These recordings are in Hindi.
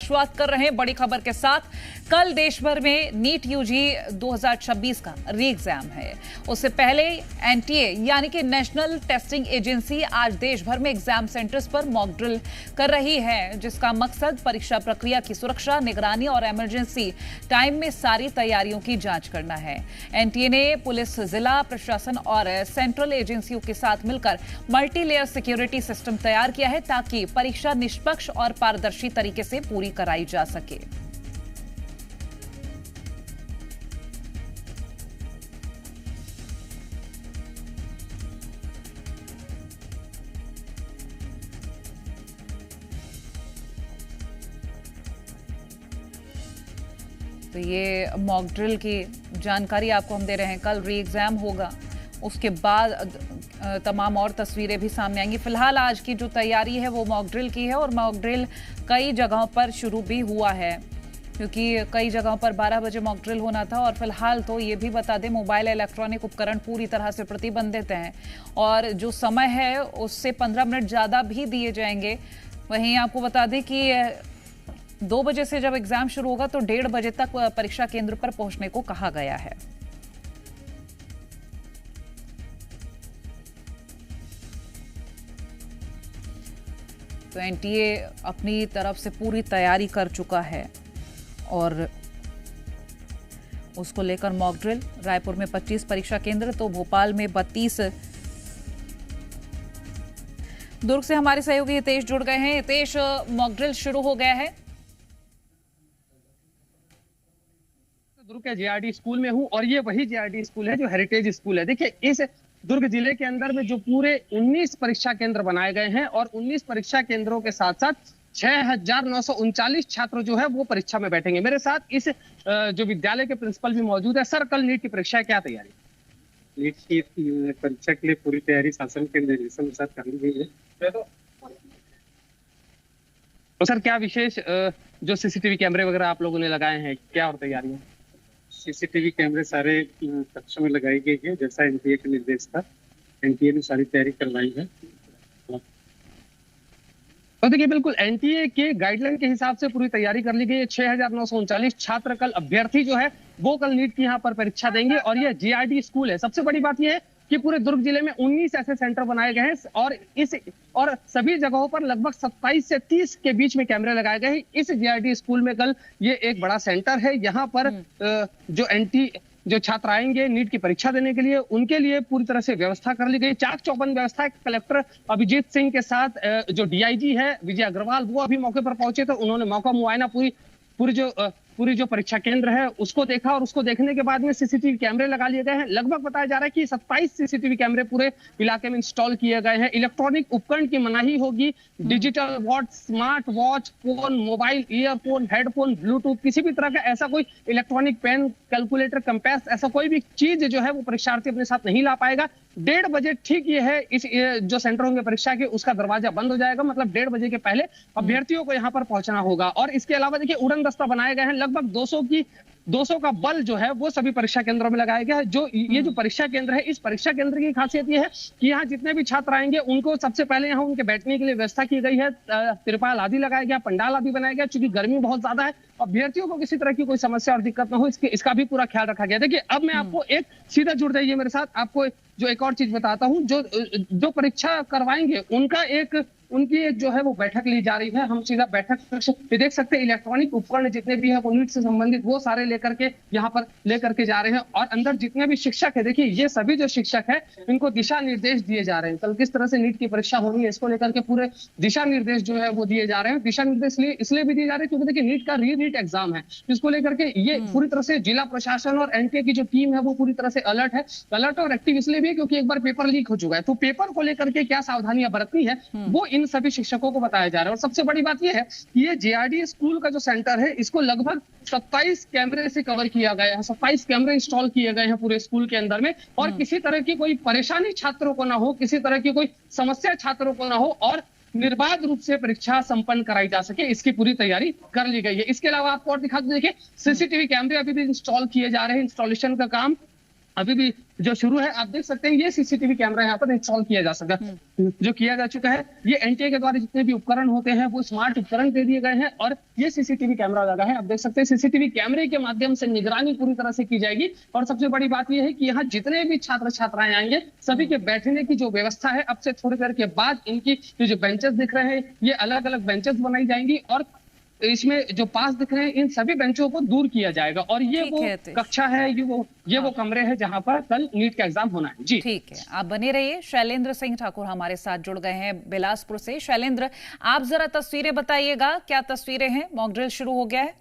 शुरुआत कर रहे हैं बड़ी खबर के साथ। कल देश भर में नीट यूजी 2026 का री एग्जाम है। उससे पहले एनटीए यानी कि नेशनल टेस्टिंग एजेंसी आज देश भर में एग्जाम सेंटर्स पर मॉक ड्रिल कर रही है, जिसका मकसद परीक्षा प्रक्रिया की सुरक्षा, निगरानी और इमरजेंसी टाइम में सारी तैयारियों की जांच करना है। एनटीए ने पुलिस, जिला प्रशासन और सेंट्रल एजेंसियों के साथ मिलकर मल्टी लेयर सिक्योरिटी सिस्टम तैयार किया है, ताकि परीक्षा निष्पक्ष और पारदर्शी तरीके से पूरी कराई जा सके। तो ये मॉक ड्रिल की जानकारी आपको हम दे रहे हैं। कल री एग्जाम होगा, उसके बाद तमाम और तस्वीरें भी सामने आएंगी। फिलहाल आज की जो तैयारी है वो मॉक ड्रिल की है, और मॉक ड्रिल कई जगहों पर शुरू भी हुआ है, क्योंकि कई जगहों पर 12 बजे मॉक ड्रिल होना था। और फिलहाल तो ये भी बता दें, मोबाइल इलेक्ट्रॉनिक उपकरण पूरी तरह से प्रतिबंधित हैं, और जो समय है उससे 15 मिनट ज़्यादा भी दिए जाएंगे। वहीं आपको बता दें कि 2 बजे से जब एग्जाम शुरू होगा तो 1:30 बजे तक परीक्षा केंद्र पर पहुंचने को कहा गया है। तो एनटीए अपनी तरफ से पूरी तैयारी कर चुका है, और उसको लेकर मॉक ड्रिल। रायपुर में 25 परीक्षा केंद्र, तो भोपाल में 32। दुर्ग से हमारे सहयोगी हितेश जुड़ गए हैं। हितेश, मॉक ड्रिल शुरू हो गया है। दुर्ग के जेआरडी स्कूल में हूं, और ये वही जेआरडी स्कूल है जो हेरिटेज स्कूल है। देखिए, इस दुर्ग जिले के अंदर में जो पूरे 19 परीक्षा केंद्र बनाए गए हैं, और 19 परीक्षा केंद्रों के साथ साथ 6,939 छात्र जो है वो परीक्षा में बैठेंगे। मेरे साथ इस जो विद्यालय के प्रिंसिपल भी मौजूद है। सर, कल नीट की परीक्षा क्या तैयारी? नीट की परीक्षा के लिए पूरी तैयारी शासन के निर्देशन के साथ कर ली गई है। तो सर, क्या विशेष जो सीसीटीवी कैमरे वगैरह आप लोगों ने लगाए हैं, क्या और तैयारियां? सीसीटीवी कैमरे सारे कक्षों में लगाई गई है, जैसा एनटीए का निर्देश था। एनटीए ने सारी तैयारी करवाई है। तो देखिए, बिल्कुल एनटीए के गाइडलाइन के हिसाब से पूरी तैयारी कर ली गई है। 6,939 छात्र कल अभ्यर्थी जो है वो कल नीट की यहाँ पर परीक्षा देंगे, और यह जेआरडी स्कूल है। सबसे बड़ी बात यह है कि पूरे दुर्ग जिले में 19 ऐसे सेंटर बनाए गए हैं, और सभी जगहों पर लगभग 27 से 30 के बीच में कैमरे लगाए गए हैं। इस जेआरडी स्कूल में कल ये एक बड़ा सेंटर है। यहाँ पर जो छात्र आएंगे नीट की परीक्षा देने के लिए, उनके लिए पूरी तरह से व्यवस्था कर ली गई। चाक चौबंद व्यवस्था है। कलेक्टर अभिजीत सिंह के साथ जो डीआईजी है विजय अग्रवाल, वो अभी मौके पर पहुंचे थे। उन्होंने मौका मुआयना पूरी जो परीक्षा केंद्र है उसको देखा, और उसको देखने के बाद में सीसीटीवी कैमरे लगा लिए गए हैं। लगभग बताया जा रहा है कि 27 सीसीटीवी कैमरे पूरे इलाके में इंस्टॉल किए गए हैं। इलेक्ट्रॉनिक उपकरण की मनाही होगी। Digital watch, smart watch, phone, mobile, earphone, headphone, Bluetooth, किसी भी तरह का ऐसा कोई इलेक्ट्रॉनिक पेन, कैलकुलेटर, कंपास, ऐसा कोई भी चीज जो है वो परीक्षार्थी अपने साथ नहीं ला पाएगा। 1:30 बजे ठीक ये है, जो सेंटर होंगे परीक्षा के, उसका दरवाजा बंद हो जाएगा। मतलब 1:30 बजे के पहले अभ्यर्थियों को यहाँ पर पहुंचना होगा। और इसके अलावा देखिए, उड़न दस्ता बनाए गए हैं। लगभग 200 का बल जो है वो सभी परीक्षा केंद्रों में लगाया गया है। ये जो परीक्षा केंद्र है, इस परीक्षा केंद्र की खासियत ये है कि यहाँ जितने भी छात्र आएंगे उनको सबसे पहले यहाँ उनके बैठने के लिए व्यवस्था की गई है। तिरपाल आदि लगाया गया, पंडाल आदि बनाया गया। चूंकि गर्मी बहुत ज्यादा है, अभ्यर्थियों को किसी तरह की कोई समस्या और दिक्कत ना हो, इसका भी पूरा ख्याल रखा गया। देखिए, अब मैं आपको एक सीधा जुड़ जाइए मेरे साथ, आपको जो एक और चीज बताता हूँ। जो परीक्षा करवाएंगे उनकी एक जो है वो बैठक ली जा रही है। हम सीधा बैठक देख सकते हैं। इलेक्ट्रॉनिक उपकरण जितने भी है वो नीट से संबंधित, वो सारे लेकर के यहाँ पर लेकर के जा रहे हैं। और अंदर जितने भी शिक्षक है, देखिए ये सभी जो शिक्षक है इनको दिशा निर्देश दिए जा रहे हैं। कल किस तरह से नीट की परीक्षा होनी है, इसको लेकर के पूरे दिशा निर्देश जो है वो दिए जा रहे हैं। दिशा निर्देश इसलिए भी दिए जा रहे हैं क्योंकि देखिए, नीट का रीनीट एग्जाम है, जिसको लेकर के ये पूरी तरह से जिला प्रशासन और एनटीए की जो टीम है वो पूरी तरह से अलर्ट और एक्टिव इसलिए भी, क्योंकि एक बार पेपर लीक हो चुका है। तो पेपर को लेकर के क्या सावधानियां बरतनी है वो इन सभी शिक्षकों को बताया जा रहा है। और सबसे बड़ी बात यह है कि ये जेआरडी स्कूल का जो सेंटर है, इसको लगभग 27 कैमरे से कवर किया गया है। 27 कैमरे इंस्टॉल किए गए हैं पूरे स्कूल के अंदर में, और किसी तरह की कोई परेशानी छात्रों को ना हो, किसी तरह की कोई समस्या छात्रों को ना हो, और निर्बाध रूप से परीक्षा संपन्न कराई जा सके, इसकी पूरी तैयारी कर ली गई है। इसके अलावा आपको और दिखा दूं, देखिए सीसीटीवी कैमरे अभी भी इंस्टॉल किए जा रहे हैं। इंस्टॉलेशन का काम अभी भी जो शुरू है, आप देख सकते हैं ये सीसीटीवी कैमरा यहाँ पर इंस्टॉल किया जा सका, जो किया जा चुका है। ये एनटीए के द्वारा जितने भी उपकरण होते हैं वो स्मार्ट उपकरण दे दिए गए हैं और ये सीसीटीवी कैमरा लगा है। आप देख सकते हैं सीसीटीवी कैमरे के माध्यम से निगरानी पूरी तरह से की जाएगी। और सबसे बड़ी बात यह है कि यहाँ जितने भी छात्र छात्राएं आएंगे सभी के बैठने की जो व्यवस्था है, अब से थोड़ी देर के बाद इनकी जो बेंचेस दिख रहे हैं ये अलग अलग बेंचेस बनाई जाएंगी और इसमें जो पास दिख रहे हैं इन सभी बेंचों को दूर किया जाएगा। और ये वो कक्षा है, ये वो कमरे हैं जहां पर कल नीट का एग्जाम होना है। जी ठीक है, आप बने रहिए। शैलेंद्र सिंह ठाकुर हमारे साथ जुड़ गए हैं बिलासपुर से। शैलेंद्र, आप जरा तस्वीरें बताइएगा, क्या तस्वीरें हैं? मॉक ड्रिल शुरू हो गया है।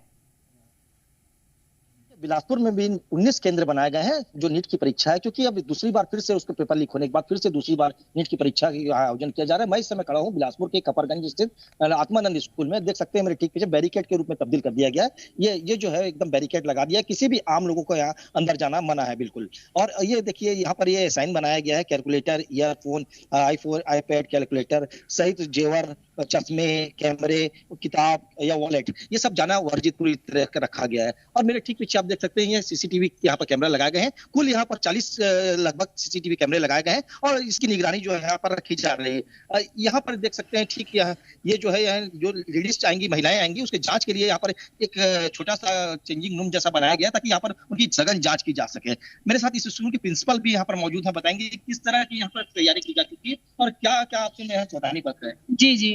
बिलासपुर में भी 19 केंद्र बनाए गए हैं जो नीट की परीक्षा है, क्योंकि अब दूसरी बार फिर से उसके पेपर लीक होने के बाद फिर से दूसरी बार नीट की परीक्षा का आयोजन किया जा रहा है। मैं इस समय खड़ा हूं बिलासपुर के कपरगंज स्थित आत्मानंद स्कूल में। देख सकते हैं मेरे ठीक पीछे बैरिकेड के रूप में तब्दील कर दिया गया है। ये जो है एकदम बैरिकेड लगा दिया है, किसी भी आम लोगों को यहाँ अंदर जाना मना है बिल्कुल। और ये देखिए यहाँ पर ये साइन बनाया गया है, calculator, earphone, iPhone, iPad, calculator सहित जेवर, चश्मे, कैमरे, किताब या वॉलेट, ये सब जाना वर्जित पूरी तरह का रखा गया है। और मेरे ठीक पीछे आप देख सकते हैं ये सीसीटीवी यहाँ पर कैमरा लगाए गए हैं। कुल यहाँ पर 40 लगभग सीसीटीवी कैमरे लगाए गए हैं और इसकी निगरानी जो है यहाँ पर रखी जा रही है। यहाँ पर देख सकते हैं ठीक ये जो है जो लेडीज आएंगी, महिलाएं आएंगी, उसके जांच के लिए यहाँ पर एक छोटा सा चेंजिंग रूम जैसा बनाया गया ताकि यहाँ पर उनकी सघन जांच की जा सके। मेरे साथ इस स्कूल के प्रिंसिपल भी यहाँ पर मौजूद है, बताएंगे किस तरह की यहाँ पर तैयारी की जा चुकी है और क्या क्या आपसे यहाँ चेतावनी पत्र है। जी जी,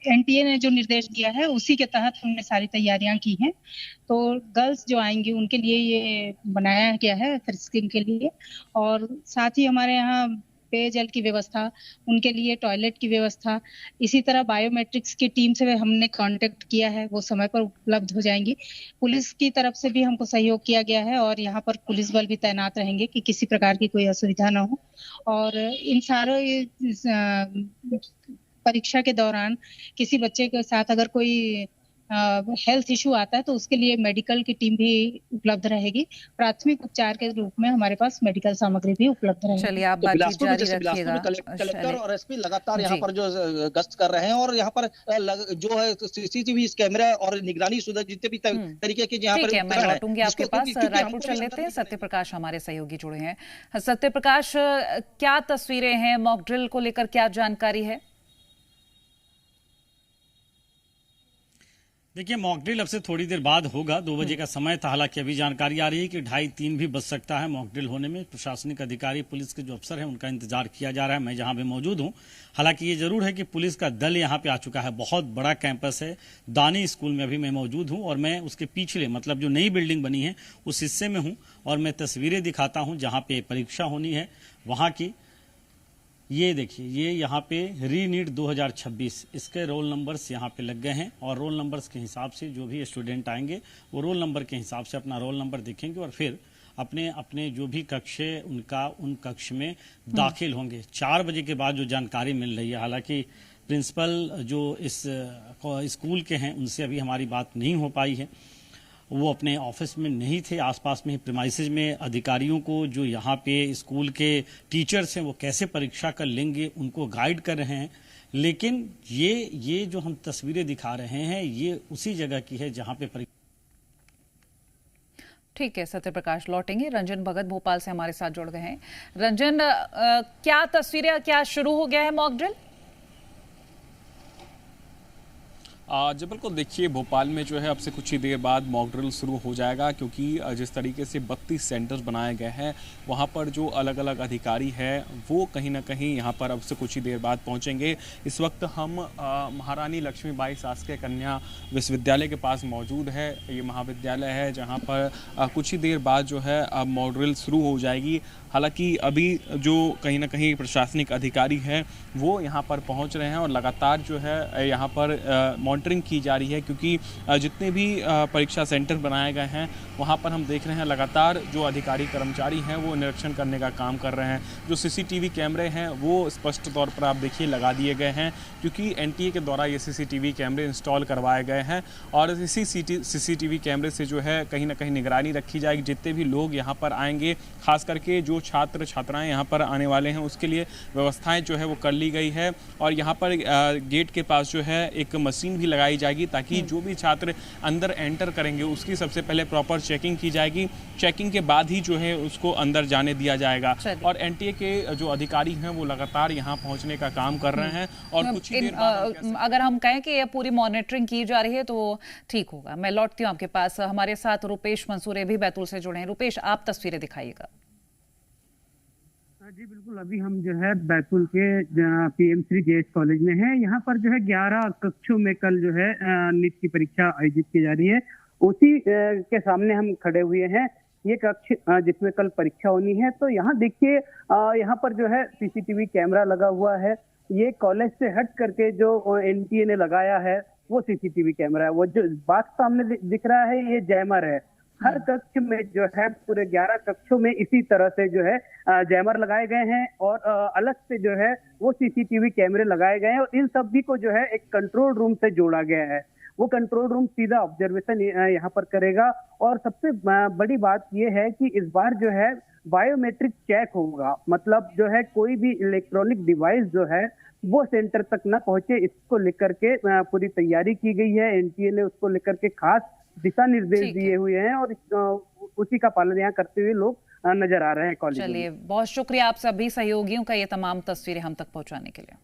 एनटीए ने जो निर्देश दिया है उसी के तहत हमने सारी तैयारियां की हैं। तो गर्ल्स जो आएंगी उनके लिए ये बनाया गया है फ्रिस्किंग के लिए, और साथ ही हमारे यहाँ पेयजल की व्यवस्था, उनके लिए टॉयलेट की व्यवस्था, इसी तरह बायोमेट्रिक्स की टीम से हमने कांटेक्ट किया है, वो समय पर उपलब्ध हो जाएंगी। पुलिस की तरफ से भी हमको सहयोग किया गया है और यहाँ पर पुलिस बल भी तैनात रहेंगे कि किसी प्रकार की कोई असुविधा ना हो। और इन सारे परीक्षा के दौरान किसी बच्चे के साथ अगर कोई हेल्थ इशू आता है तो उसके लिए मेडिकल की टीम भी उपलब्ध रहेगी। प्राथमिक उपचार के रूप में हमारे पास मेडिकल सामग्री भी उपलब्ध रहेगी। चलिए, आप बातचीत जारी रखिएगा। कलेक्टर और एसपी लगातार यहाँ पर जो गश्त कर रहे हैं और यहाँ पर जो है सीसीटीवी कैमरा और निगरानी शुदा जितने भी तरीके के यहाँ पर। मैं लौटूंगी आपके पास। रायपुर चल लेते हैं, सत्य प्रकाश हमारे सहयोगी जुड़े हैं। सत्य प्रकाश, क्या तस्वीरें हैं? मॉक ड्रिल को लेकर क्या जानकारी है? देखिए, मॉक ड्रिल अब से थोड़ी देर बाद होगा। 2 बजे का समय था। हालांकि अभी जानकारी आ रही है कि 2:30-3 भी बज सकता है मॉक ड्रिल होने में। प्रशासनिक अधिकारी, पुलिस के जो अफसर हैं उनका इंतजार किया जा रहा है। मैं जहां भी मौजूद हूं, हालांकि ये जरूर है कि पुलिस का दल यहां पे आ चुका है। बहुत बड़ा कैंपस है, दानी स्कूल में अभी मैं मौजूद हूं और मैं उसके पिछले, मतलब जो नई बिल्डिंग बनी है उस हिस्से में हूं और मैं तस्वीरें दिखाता हूं जहां पे परीक्षा होनी है वहां की। ये देखिए, ये यहाँ पे री नीट 2026 इसके रोल नंबर्स यहाँ पे लग गए हैं और रोल नंबर्स के हिसाब से जो भी स्टूडेंट आएंगे वो रोल नंबर के हिसाब से अपना रोल नंबर देखेंगे और फिर अपने अपने जो भी कक्ष है उनका उन कक्ष में दाखिल होंगे। 4 बजे के बाद जो जानकारी मिल रही है, हालांकि प्रिंसिपल जो इस स्कूल के हैं उनसे अभी हमारी बात नहीं हो पाई है, वो अपने ऑफिस में नहीं थे, आसपास में ही प्रीमाइसेस में। अधिकारियों को जो यहाँ पे स्कूल के टीचर्स हैं वो कैसे परीक्षा कर लेंगे उनको गाइड कर रहे हैं। लेकिन ये जो हम तस्वीरें दिखा रहे हैं ये उसी जगह की है जहाँ पे परीक्षा। ठीक है, सत्य प्रकाश लौटेंगे। रंजन भगत भोपाल से हमारे साथ जुड़ गए हैं। रंजन, क्या तस्वीरें, क्या शुरू हो गया है मॉक ड्रिल? जी बिल्कुल, देखिए भोपाल में जो है अब से कुछ ही देर बाद मॉक ड्रिल शुरू हो जाएगा, क्योंकि जिस तरीके से 32 सेंटर्स बनाए गए हैं वहाँ पर जो अलग अलग अधिकारी हैं वो कहीं ना कहीं यहाँ पर अब से कुछ ही देर बाद पहुँचेंगे। इस वक्त हम महारानी लक्ष्मीबाई शासकीय कन्या विश्वविद्यालय के पास मौजूद है। ये महाविद्यालय है जहाँ पर कुछ ही देर बाद जो है अब मॉक ड्रिल शुरू हो जाएगी। हालांकि अभी जो कहीं ना कहीं प्रशासनिक अधिकारी हैं वो यहाँ पर पहुँच रहे हैं और लगातार जो है यहाँ पर मॉनिटरिंग की जा रही है, क्योंकि जितने भी परीक्षा सेंटर बनाए गए हैं वहाँ पर हम देख रहे हैं लगातार जो अधिकारी कर्मचारी हैं वो निरीक्षण करने का काम कर रहे हैं। जो सीसीटीवी कैमरे हैं वो स्पष्ट तौर पर आप देखिए लगा दिए गए हैं, क्योंकि एनटीए के द्वारा ये सीसीटीवी कैमरे इंस्टॉल करवाए गए हैं और इसी सीसीटीवी कैमरे से जो है कहीं ना कहीं निगरानी रखी जाएगी। जितने भी लोग यहाँ पर आएंगे, खास करके जो छात्र छात्राएं यहाँ पर आने वाले हैं उसके लिए व्यवस्थाएं जो है वो कर ली गई है। और यहाँ पर गेट के पास जो है एक मशीन भी लगाई जाएगी ताकि जो भी छात्र अंदर एंटर करेंगे उसकी सबसे पहले प्रॉपर चेकिंग की जाएगी। चेकिंग के बाद ही जो है उसको अंदर जाने दिया जाएगा। और एनटीए के जो अधिकारी हैं वो लगातार यहाँ पहुँचने का काम कर रहे हैं। और कुछ ही देर बाद अगर हम कहें कि ये पूरी मॉनिटरिंग की जा रही है तो ठीक होगा। मैं लौटती हूँ आपके पास। हमारे साथ रुपेश मंसूरे भी बैतूल से जुड़े हैं। रुपेश, आप तस्वीरें दिखाइएगा। जी बिल्कुल, अभी हम जो है बैतूल के PM3 JH कॉलेज में हैं। यहाँ पर जो है 11 कक्षों में कल जो है नीट की परीक्षा आयोजित की जा रही है। उसी के सामने हम खड़े हुए हैं। ये कक्ष जिसमें कल परीक्षा होनी है। तो यहाँ देखिए, यहाँ पर जो है CCTV कैमरा लगा हुआ है। ये कॉलेज से हट करके जो NTA ने लगाया है वो CCTV कैमरा है। वो जो बात सामने दिख रहा है ये जैमर है। हर कक्ष में जो है पूरे 11 कक्षों में इसी तरह से जो है जैमर लगाए गए हैं और अलग से जो है वो CCTV कैमरे लगाए गए हैं। और इन सभी को जो है एक कंट्रोल रूम से जोड़ा गया है। वो कंट्रोल रूम सीधा ऑब्जर्वेशन यहाँ पर करेगा। और सबसे बड़ी बात यह है कि इस बार जो है बायोमेट्रिक चेक होगा। मतलब जो है कोई भी इलेक्ट्रॉनिक डिवाइस जो है वो सेंटर तक न पहुंचे, इसको लेकर के पूरी तैयारी की गई है। NTA ने उसको लेकर के खास दिशा निर्देश दिए हुए हैं और उसी का पालन यहाँ करते हुए लोग नजर आ रहे हैं कॉलेज में। चलिए, बहुत शुक्रिया आप सभी सहयोगियों का ये तमाम तस्वीरें हम तक पहुंचाने के लिए।